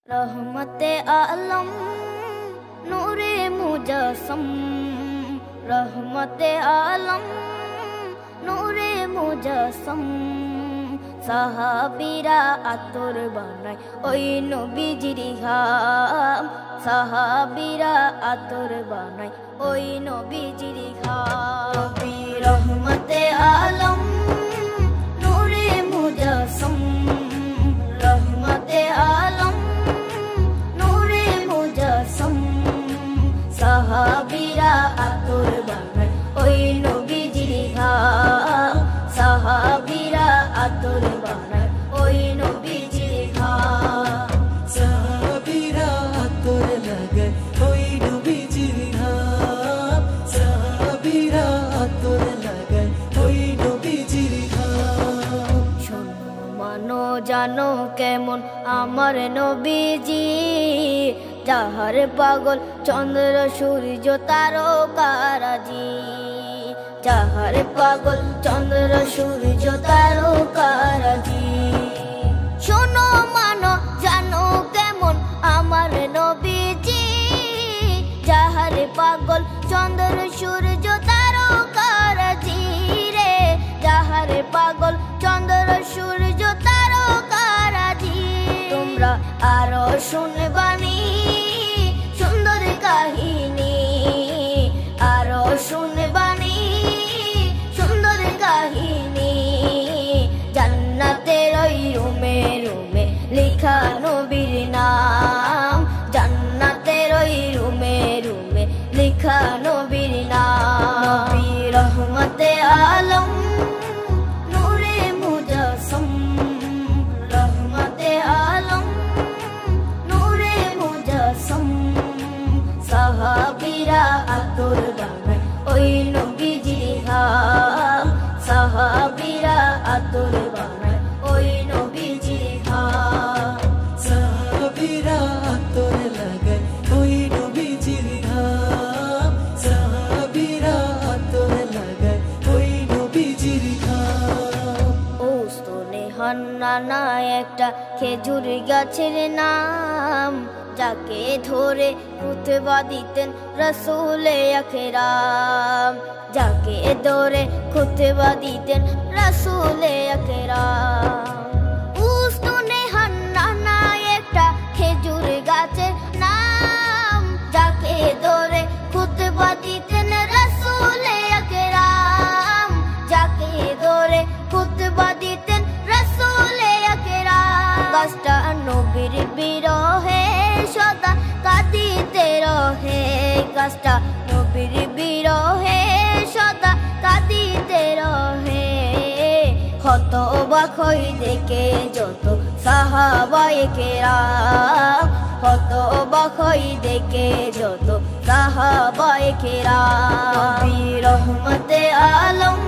रहमते आलम नूरे मुजस्सम, रहमते आलम नूरे मुजस्सम। साहाबीरा आतोर बानाय ओई नबीजिर घाम, साहाबीरा आतोर बानाय ओई नबीजिर घाम। रहमते आलम नूरे मुजस्सम, रहमते आलम नूरे मुजस्सम। साहाबीरा आतोर बानाय ओई नबीजिर घाम, साहाबीरा आतोर बानाय ओई नबीजिर घाम। साहाबीरा आतोर लागाय ओई नबीजिर घाम, साहाबीरा आतोर लागाय ओई नबीजिर घाम। শোনো মানো জানো কেমন আমার নবীজি, যাহার পাগল চন্দ্র সূর্য তারকারাজি, যাহার পাগল চন্দ্র সূর্য তারকারাজি। শোনো মানো জানো কেমন আমার নবীজি, যাহার পাগল চন্দ্র সূর্য তারকারাজি রে, যাহার পাগল চন্দ্র সূর্য তারকারাজি। তোমরা আরো শুনবানি সুন্দর কাহিনী, আরো শুনবানি সুন্দর কাহিনী। জান্নাতের ওই রুমে রুমে লেখা নবীর নাম, জান্নাতের ওই রুমে রুমে লেখা নবীর নাম। নবী রহমতে আলম নূরে মুজস্সম, রহমতে আলম নূরে মুজস্সম। সাহাবীরা আতর বানায় ওই নবীজির ঘাম, সাহাবীরা আতর বানায় ওই নবীজির ঘাম। সাহাবীরা আতর লাগায় ওই নবীজির ঘাম, সাহাবীরা আতর লাগায় ওই নবীজির ঘাম। ওস্তনে হান্নানা একটা খেজুর গাছের নাম, যাকে ধরে খুতবা দিতেন রাসূলে আকরাম, যাকে ধরে খুতবা দিতেন রাসূলে আকরাম। ওস্তনে হান্নানা একটা খেজুর গাছের নাম, যাকে ধরে খুতবা দিতেন রাসূলে আকরাম, যাকে ধরে খুতবা দিতেন রাসূলে আকরাম। গাছটা নবীর বিরহে সদা কাঁদিতে রহে, গাছটা নবীর বিরহে সদা কাঁদিতে রহে। হতবাক হই দেখে যত সাহাবায়ে কেরাম, হতবাক হই দেখে যত সাহাবায়ে কেরাম। নবী রহমতে আলম